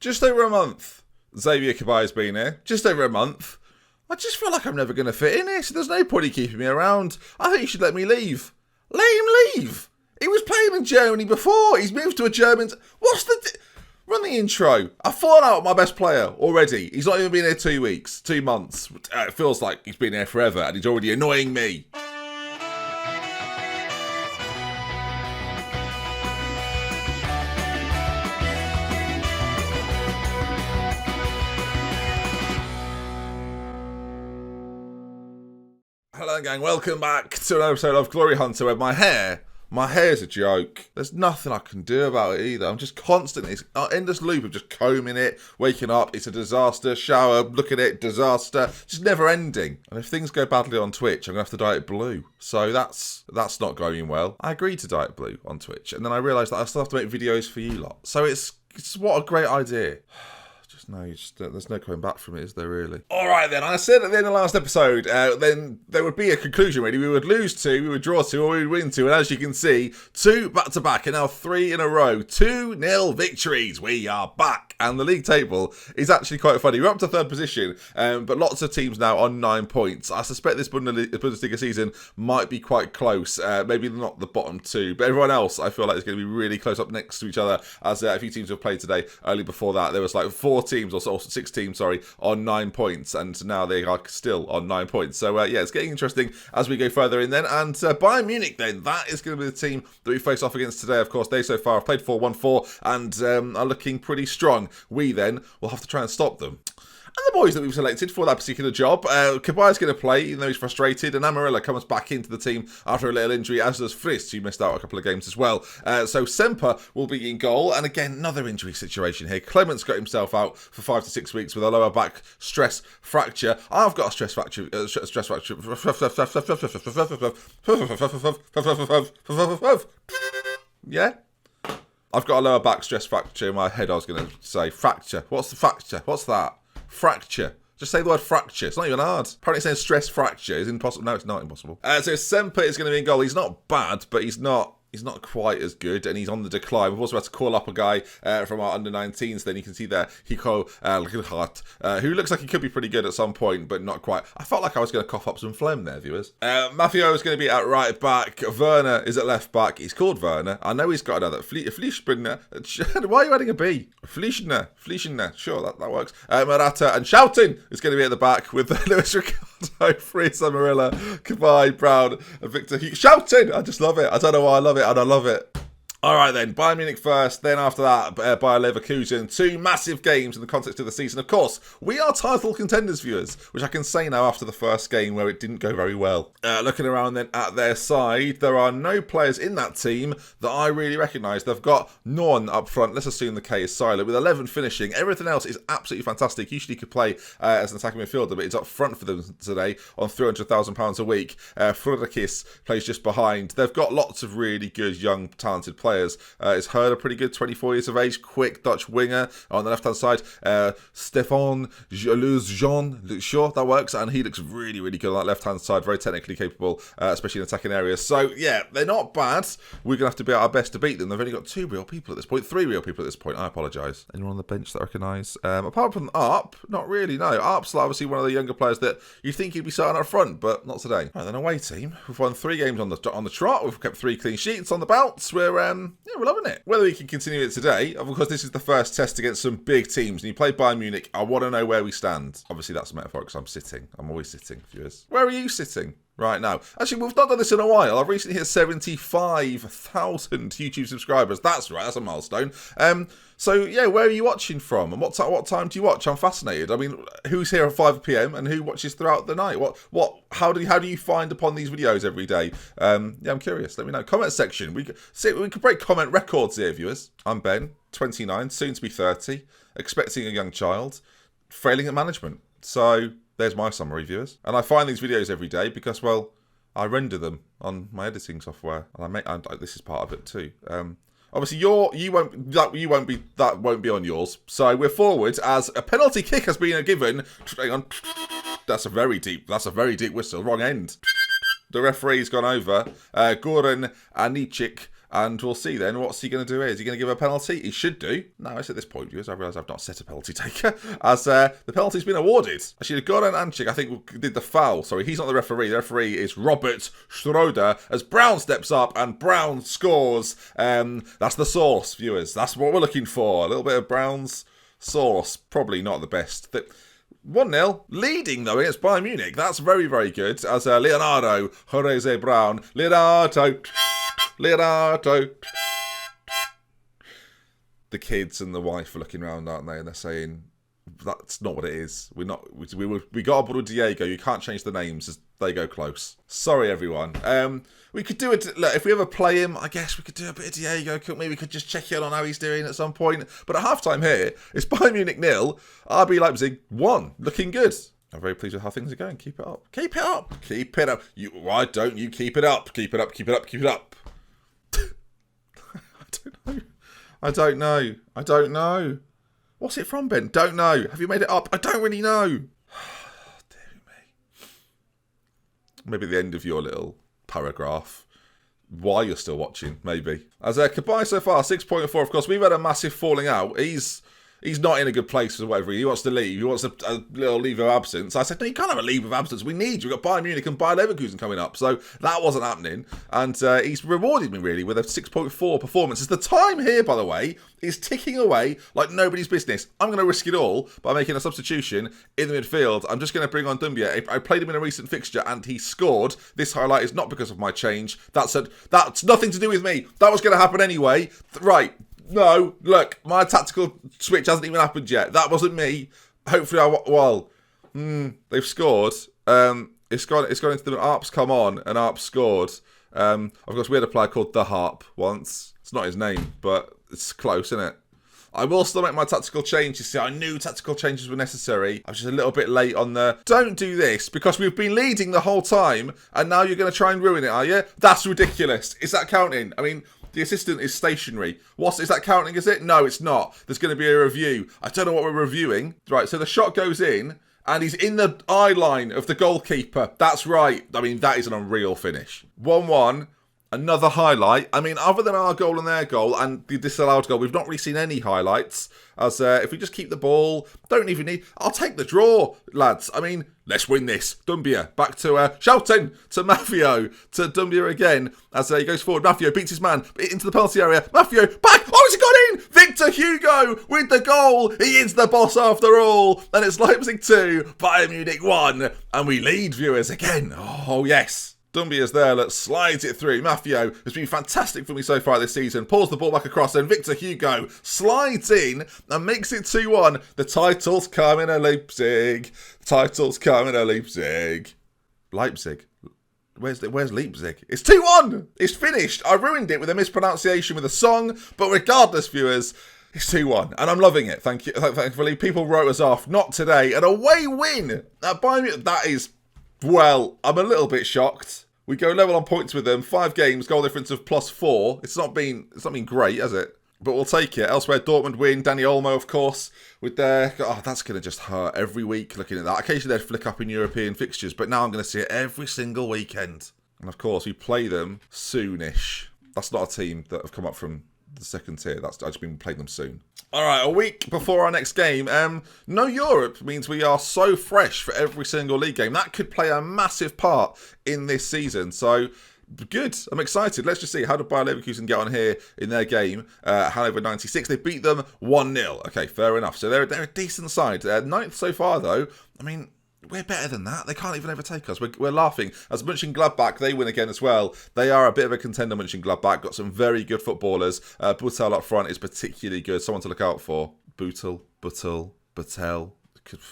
Just over a month. Xavier Cabay's been here. Just over a month. I just feel like I'm never going to fit in here, so there's no point in keeping me around. I think you should let me leave. Let him leave. He was playing in Germany before. He's moved to a German... What's the... Run the intro. I've fallen out with my best player already. He's not even been here 2 weeks, 2 months. It feels like he's been here forever and he's already annoying me. Hello gang, welcome back to an episode of Glory Hunter where my hair's a joke. There's nothing I can do about it either. I'm just constantly in this loop of just combing it, waking up, it's a disaster, shower, look at it, disaster, just never ending. And if things go badly on Twitch, I'm going to have to dye it blue. So that's not going well. I agreed to dye it blue on Twitch, and then I realised that I still have to make videos for you lot. So it's what a great idea. There's no coming back from it, is there really? Alright then, I said at the end of the last episode, then there would be a conclusion really. We would lose 2, we would draw 2, or we would win 2. And as you can see, 2 back-to-back, and now 3 in a row. 2-0 victories. We are back. And the league table is actually quite funny. We're up to 3rd position, but lots of teams now on 9 points. I suspect this Bundesliga season might be quite close. Maybe not the bottom 2, but everyone else I feel like is going to be really close up next to each other, as a few teams have played today. Early before that, there was like 4 teams, or 6 teams, on 9 points, and now they are still on 9 points. So yeah, it's getting interesting as we go further in then. And Bayern Munich then, that is going to be the team that we face off against today. Of course, they so far have played 4-1-4 and are looking pretty strong. We then will have to try and stop them. And the boys that we've selected for that particular job, Cabay's going to play, even though he's frustrated, and Amarilla comes back into the team after a little injury, as does Frist, who missed out a couple of games as well. So Semper will be in goal, and again, another injury situation here. Clement's got himself out for 5 to 6 weeks with a lower back stress fracture. I've got a stress fracture. Yeah? I've got a lower back stress fracture in my head. I was going to say fracture. What's the fracture? What's that? Fracture. Just say the word fracture. It's not even hard. Apparently saying stress fracture is impossible. No, it's not impossible. So Semper is going to be in goal. He's not bad, but he's not quite as good, and he's on the decline. We've also had to call up a guy from our under-19s. Then you can see there, Hiko Lilhart, who looks like he could be pretty good at some point, but not quite. I felt like I was going to cough up some phlegm there, viewers. Maffeo is going to be at right back. Werner is at left back. He's called Werner. I know he's got another. Fleischbrenner. Why are you adding a B? Fleischner. Sure, that works. Murata and Shouting is going to be at the back with Luis Ricardo, Fritz, Amarilla, Cabay, Brown, and Victor Hugo. Shouting! I just love it. I don't know why I love it. And I love it. All right then, Bayern Munich first, then after that, Bayer Leverkusen. 2 massive games in the context of the season. Of course, we are title contenders, viewers, which I can say now after the first game where it didn't go very well. Looking around then at their side, there are no players in that team that I really recognise. They've got Norn up front. Let's assume the K is silent. With 11 finishing, everything else is absolutely fantastic. Usually could play as an attacking midfielder, but it's up front for them today on £300,000 a week. Frodakis plays just behind. They've got lots of really good, young, talented players. Is Herder pretty good, 24 years of age, quick Dutch winger. On the left-hand side, Stefan Jean, sure, that works, and he looks really, really good on that left-hand side, very technically capable, especially in attacking areas. So, yeah, they're not bad. We're going to have to be at our best to beat them. They've only got 2 real people at this point, 3 real people at this point. I apologise. Anyone on the bench that I recognise? Apart from Arp, not really, no. Arp's obviously one of the younger players that you think he'd be starting up front, but not today. Right, then away team. We've won 3 games on the trot. We've kept 3 clean sheets on the belts. We're loving it. Whether we can continue it today, of course, this is the first test against some big teams, and you play Bayern Munich. I want to know where we stand. Obviously, that's a metaphor because I'm sitting. I'm always sitting, viewers. Where are you sitting right now? Actually, we've not done this in a while. I've recently hit 75,000 YouTube subscribers. That's right. That's a milestone. So yeah, where are you watching from, and what time do you watch? I'm fascinated. I mean, who's here at 5 PM and who watches throughout the night? How do you find upon these videos every day? Yeah, I'm curious. Let me know. Comment section. We could break comment records here, viewers. I'm Ben, 29, soon to be 30, expecting a young child, failing at management. So there's my summary, viewers. And I find these videos every day because, well, I render them on my editing software, and this is part of it too. Obviously, that won't be on yours. So we're forward as a penalty kick has been given. Hang on, that's a very deep whistle. Wrong end. The referee's gone over. Goran Anichik And we'll see then, what's he going to do here? Is he going to give a penalty? He should do. No, it's at this point, viewers, I realise I've not set a penalty taker. As the penalty's been awarded. Actually, Goran Anchik, I think, did the foul. Sorry, he's not the referee. The referee is Robert Schroeder, as Brown steps up and Brown scores. That's the sauce, viewers. That's what we're looking for. A little bit of Brown's sauce. Probably not the best. 1-0, leading though against Bayern Munich. That's very, very good. As Leonardo Jose Brown, Leonardo. The kids and the wife are looking around, aren't they? And they're saying, "That's not what it is. We got a ball with Diego. You can't change the names as they go close." Sorry, everyone. We could do it. Look, if we ever play him, I guess we could do a bit of Diego. Maybe we could just check in on how he's doing at some point. But at halftime here, it's Bayern Munich 0, RB Leipzig 1. Looking good. I'm very pleased with how things are going. Keep it up. Keep it up. Keep it up. Why don't you keep it up? Keep it up. Keep it up. Keep it up. I don't know. What's it from, Ben? Don't know. Have you made it up? I don't really know. Dear me. Maybe at the end of your little paragraph. Why you're still watching, maybe. As Kabay so far, 6.4. Of course, we've had a massive falling out. He's not in a good place or whatever. He wants to leave. He wants a little leave of absence. I said, no, you can't have a leave of absence. We need you. We've got Bayern Munich and Bayer Leverkusen coming up. So that wasn't happening. And he's rewarded me, really, with a 6.4 performance. As the time here, by the way, is ticking away like nobody's business. I'm going to risk it all by making a substitution in the midfield. I'm just going to bring on Doumbia. I played him in a recent fixture and he scored. This highlight is not because of my change. That's nothing to do with me. That was going to happen anyway. Right. No, look, my tactical switch hasn't even happened yet. That wasn't me. Hopefully, they've scored. It's gone into the Arp's come on and Arp scored. Of course, we had a player called The Harp once. It's not his name, but it's close, isn't it? I will still make my tactical changes. See, I knew tactical changes were necessary. I was just a little bit late on the... Don't do this, because we've been leading the whole time, and now you're going to try and ruin it, are you? That's ridiculous. Is that counting? I mean... The assistant is stationary. Is that counting, is it? No, it's not. There's going to be a review. I don't know what we're reviewing. Right, so the shot goes in, and he's in the eye line of the goalkeeper. That's right. I mean, that is an unreal finish. 1-1. Another highlight. I mean, other than our goal and their goal and the disallowed goal, we've not really seen any highlights. As if we just keep the ball, don't even need... I'll take the draw, lads. I mean, let's win this. Doumbia back to shouting to Maffeo, to Doumbia again as he goes forward. Maffeo beats his man into the penalty area. Maffeo back. Oh, it's gone in. Victor Hugo with the goal. He is the boss after all. And it's Leipzig 2, Bayern Munich 1. And we lead, viewers, again. Oh, yes. Doumbia is there, that slides it through. Maffeo has been fantastic for me so far this season. Pulls the ball back across, and Victor Hugo slides in and makes it 2-1. The title's coming to Leipzig. Title's coming to Leipzig. Leipzig? Where's Leipzig? It's 2-1! It's finished. I ruined it with a mispronunciation with a song, but regardless, viewers, it's 2-1, and I'm loving it. Thank you. Thankfully, people wrote us off. Not today. An away win at Bayern Munich. That is... Well, I'm a little bit shocked. We go level on points with them. 5 games, goal difference of +4. It's not been great, has it? But we'll take it. Elsewhere, Dortmund win. Dani Olmo, of course, with their... Oh, that's going to just hurt every week looking at that. Occasionally they'd flick up in European fixtures, but now I'm going to see it every single weekend. And of course, we play them soonish. That's not a team that have come up from the second tier. I just mean playing them soon. All right, a week before our next game. No Europe means we are so fresh for every single league game. That could play a massive part in this season. So, good. I'm excited. Let's just see. How did Bayer Leverkusen get on here in their game? Hannover 96. They beat them 1-0. Okay, fair enough. So, they're a decent side. Ninth so far, though. I mean... We're better than that. They can't even overtake us. We're laughing. As Mönchengladbach, they win again as well. They are a bit of a contender, Mönchengladbach. Got some very good footballers. Buttel up front is particularly good. Someone to look out for. Buttel.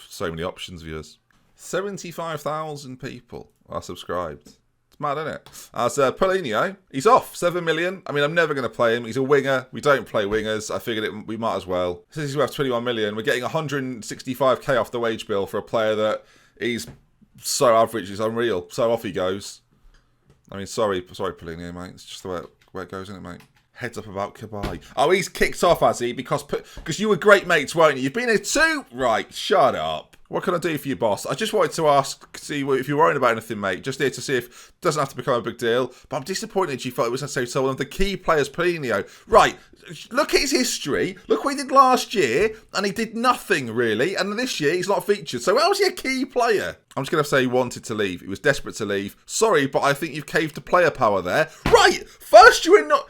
So many options, viewers. 75,000 people are subscribed. It's mad, isn't it? As Paulinho, he's off. 7 million. I mean, I'm never going to play him. He's a winger. We don't play wingers. I figured we might as well. Since he's worth 21 million, we're getting 165k off the wage bill for a player that... He's so average, it's unreal. So off he goes. I mean, sorry, Paulinho, mate. It's just the way it goes, isn't it, mate? Heads up about Kabay. Oh, he's kicked off, has he? Because you were great mates, weren't you? You've been here too? Right, shut up. What can I do for you, boss? I just wanted to ask, see if you're worrying about anything, mate. Just here to see if it doesn't have to become a big deal. But I'm disappointed you thought it was necessary to sell one of the key players, Polino. Right, look at his history. Look what he did last year, and he did nothing, really. And this year, he's not featured. So how's he a key player? I'm just going to say he wanted to leave. He was desperate to leave. Sorry, but I think you've caved to player power there. Right, first you were not...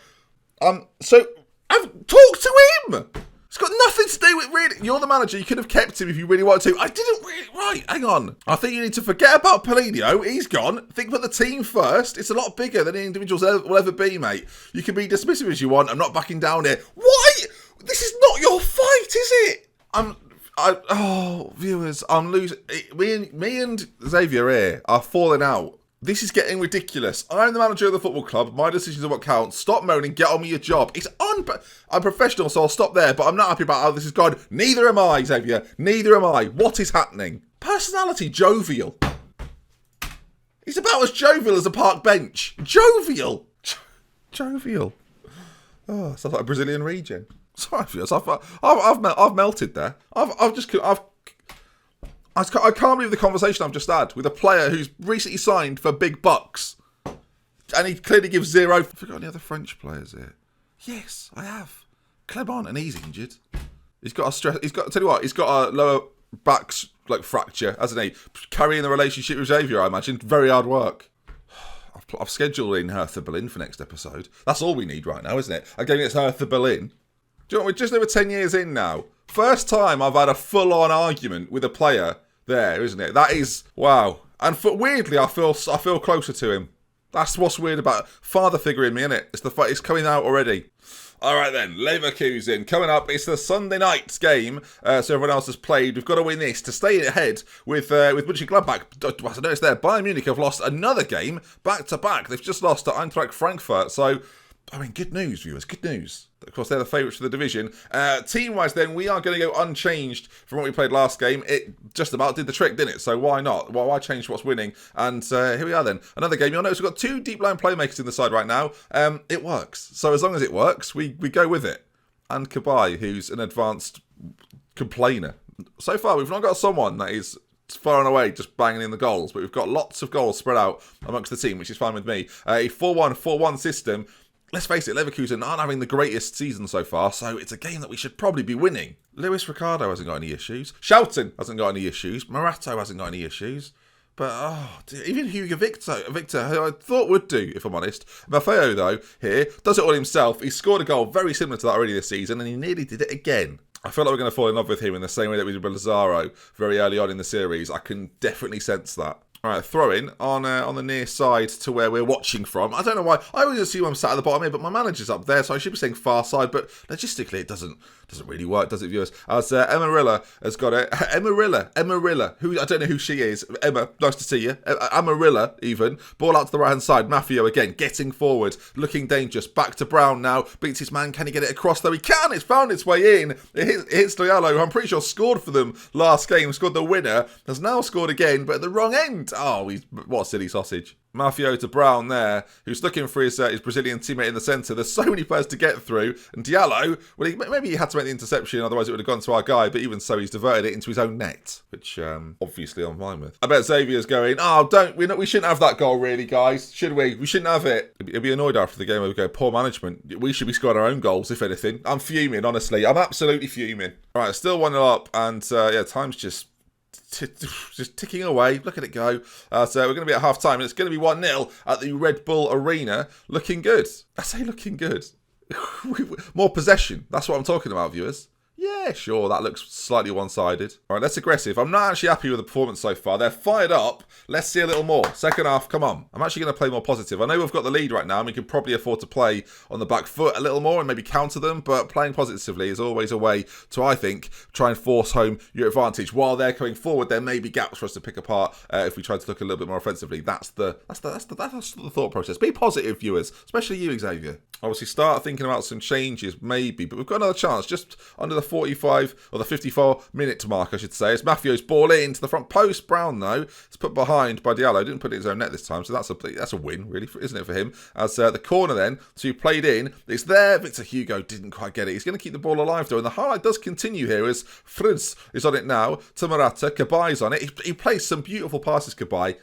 So, I've talked to him! It's got nothing to do with really... You're the manager. You could have kept him if you really wanted to. I didn't really... Right, hang on. I think you need to forget about Polino. He's gone. Think about the team first. It's a lot bigger than the individuals will ever be, mate. You can be dismissive as you want. I'm not backing down here. Why? This is not your fight, is it? Viewers, I'm losing... Me and Xavier here are falling out. This is getting ridiculous. I'm the manager of the football club. My decisions are what count. Stop moaning. Get on with your job. I'm professional, so I'll stop there. But I'm not happy about how this has gone. Neither am I, Xavier. Neither am I. What is happening? Personality, jovial. He's about as jovial as a park bench. Jovial. Jovial. Oh, sounds like a Brazilian region. Sorry, viewers. I've melted there. I can't believe the conversation I've just had with a player who's recently signed for big bucks. And he clearly gives zero. Have you got any other French players here? Yes, I have. Clement, and he's injured. He's got a lower back fracture, hasn't he? Carrying the relationship with Xavier, I imagine. Very hard work. I've scheduled in Hertha Berlin for next episode. That's all we need right now, isn't it? Again, it's Hertha Berlin. Do you know what? We're just over 10 years in now. First time I've had a full-on argument with a player there, isn't it? That is, wow. And weirdly, I feel closer to him. That's what's weird about father figure in me, isn't it? It's coming out already. All right then, Leverkusen coming up. It's the Sunday night game, so everyone else has played. We've got to win this to stay ahead with Mönchengladbach. I noticed there, Bayern Munich have lost another game back to back. They've just lost to Eintracht Frankfurt. So, I mean, good news, viewers. Good news. Of course, they're the favourites for the division. Team-wise, then, we are going to go unchanged from what we played last game. It just about did the trick, didn't it? So why not? Why change what's winning? And here we are then. Another game. You'll notice we've got two deep-line playmakers in the side right now. It works. So as long as it works, we go with it. And Kabai, who's an advanced complainer. So far, we've not got someone that is far and away just banging in the goals, but we've got lots of goals spread out amongst the team, which is fine with me. A 4-1-4-1 system. Let's face it, Leverkusen aren't having the greatest season so far, so it's a game that we should probably be winning. Luis Ricardo hasn't got any issues. Schouten hasn't got any issues. Morato hasn't got any issues. But, even Hugo Victor, who I thought would do, if I'm honest. Maffeo, though, here, does it all himself. He scored a goal very similar to that already this season, and he nearly did it again. I feel like we're going to fall in love with him in the same way that we did with Lazaro very early on in the series. I can definitely sense that. All right, throw-in on the near side to where we're watching from. I don't know why. I always assume I'm sat at the bottom here, but my manager's up there, so I should be saying far side. But logistically, it doesn't really work, does it, viewers? As Emarilla has got it. Emarilla. Who I don't know who she is. Emma, nice to see you. Amarilla, even. Ball out to the right-hand side. Maffeo again, getting forward, looking dangerous. Back to Brown now. Beats his man. Can he get it across, though? He can. It's found its way in. It hits Diallo, who I'm pretty sure scored for them last game. Scored the winner. Has now scored again, but at the wrong end. Oh, what a silly sausage. Maffeo to Brown there, who's looking for his Brazilian teammate in the centre. There's so many players to get through. And Diallo, well, maybe he had to make the interception, otherwise it would have gone to our guy. But even so, he's diverted it into his own net, which obviously I'm fine with. I bet Xavier's going, we shouldn't have that goal, really, guys. Should we? We shouldn't have it. He'll be annoyed after the game where we go, poor management. We should be scoring our own goals, if anything. I'm fuming, honestly. I'm absolutely fuming. All right, still 1-0 up, and time's just ticking away. Look at it go. So we're going to be at half time, and it's going to be 1-0 at the Red Bull Arena. Looking good. I say looking good. More possession. That's what I'm talking about, viewers. Yeah, sure, that looks slightly one-sided. All right, that's aggressive. I'm not actually happy with the performance so far. They're fired up. Let's see a little more. Second half, come on. I'm actually going to play more positive. I know we've got the lead right now, and we can probably afford to play on the back foot a little more and maybe counter them, but playing positively is always a way to, I think, try and force home your advantage. While they're coming forward, there may be gaps for us to pick apart if we try to look a little bit more offensively. That's the thought process. Be positive, viewers, especially you, Xavier. Obviously, start thinking about some changes, maybe, but we've got another chance just under the 45, or the 54-minute mark, I should say. It's Mafio's ball into the front post. Brown, though, it's put behind by Diallo. Didn't put it in his own net this time, so that's a win, really, isn't it, for him? As the corner then, to played in. It's there. Victor Hugo didn't quite get it. He's going to keep the ball alive, though, and the highlight does continue here as Fritz is on it now. To Morata. Kabai's on it. He plays some beautiful passes, Cabai.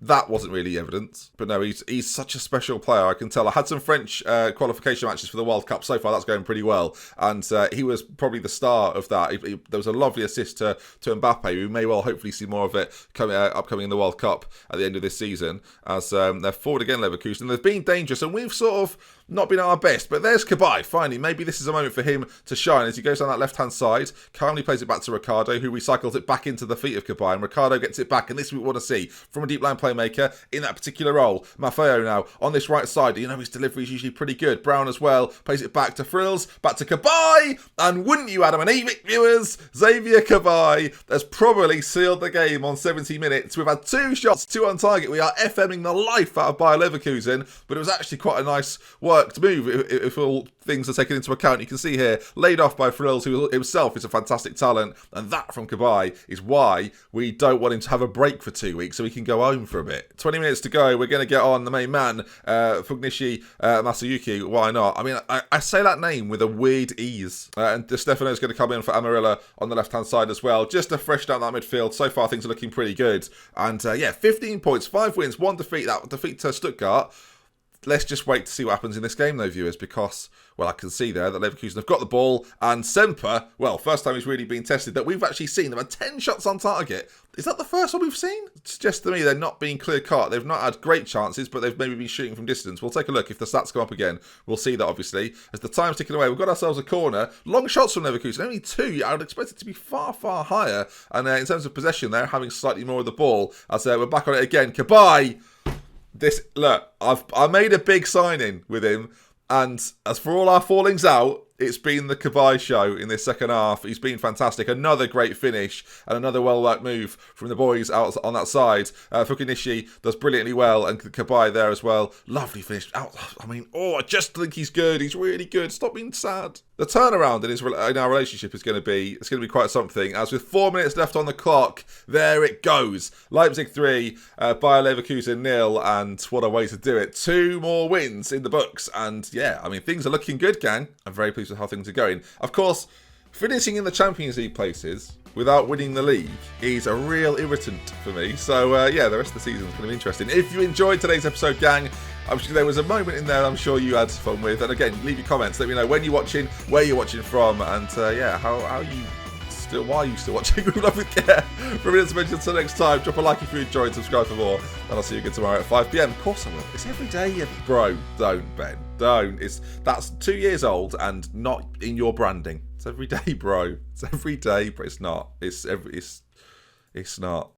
That wasn't really evidence. But no, he's such a special player, I can tell. I had some French qualification matches for the World Cup. So far, that's going pretty well. And he was probably the star of that. There was a lovely assist to Mbappe. We may well hopefully see more of it upcoming in the World Cup at the end of this season. As they're forward again, Leverkusen. They've been dangerous, and we've sort of not been at our best. But there's Cabai, finally. Maybe this is a moment for him to shine as he goes down that left-hand side. Calmly plays it back to Ricardo, who recycles it back into the feet of Cabai. And Ricardo gets it back, and this is what we want to see from a deep line playmaker in that particular role. Maffeo now on this right side. You know his delivery is usually pretty good. Brown as well. Plays it back to Frills. Back to Cabai. And wouldn't you, Adam and Eve viewers, Xavier Cabai has probably sealed the game on 70 minutes. We've had 2 shots, 2 on target. We are FMing the life out of Bayer Leverkusen. But it was actually quite a nice worked move if all things are taken into account. You can see here, laid off by Frills, who himself is a fantastic talent. And that from Cabai is why we don't want him to have a break for 2 weeks so he can go home for a bit. 20 minutes to go. We're going to get on the main man, Fugnishi Masayuki. Why not? I mean, I say that name with a weird ease. And De Stefano's going to come in for Amarilla on the left-hand side as well, just to freshen out that midfield. So far, things are looking pretty good. And yeah, 15 points, 5 wins, 1 defeat. That defeat to Stuttgart. Let's just wait to see what happens in this game, though, viewers, because, well, I can see there that Leverkusen have got the ball, and Semper, well, first time he's really been tested, that we've actually seen. They've had 10 shots on target. Is that the first one we've seen? It suggests to me they're not being clear-cut. They've not had great chances, but they've maybe been shooting from distance. We'll take a look. If the stats come up again, we'll see that, obviously. As the time's ticking away, we've got ourselves a corner. Long shots from Leverkusen, only 2. I would expect it to be far, far higher. And in terms of possession, they're having slightly more of the ball. As we're back on it again. Cabai! Look, I made a big signing with him, and as for all our fallings out, it's been the Cabai show in this second half. He's been fantastic. Another great finish and another well-worked move from the boys out on that side. Fukunishi does brilliantly well, and Cabai there as well. Lovely finish. I mean, I just think he's good. He's really good. Stop being sad. The turnaround in our relationship is going to be quite something. As with 4 minutes left on the clock, there it goes. Leipzig 3, Bayer Leverkusen 0, and what a way to do it. 2 more wins in the books, and yeah, I mean, things are looking good, gang. I'm very pleased with how things are going. Of course, finishing in the Champions League places without winning the league is a real irritant for me. So yeah, the rest of the season is going to be interesting. If you enjoyed today's episode, gang, I'm sure there was a moment in there I'm sure you had fun with. And again, leave your comments. Let me know when you're watching, where you're watching from, and yeah, why are you still watching? With love with care. From me to mention until next time, drop a like if you enjoyed, subscribe for more, and I'll see you again tomorrow at 5 PM. Of course I will. It's every day, bro. Don't, Ben. Don't. That's 2 years old and not in your branding. It's every day, bro. It's every day, but it's not. It's not.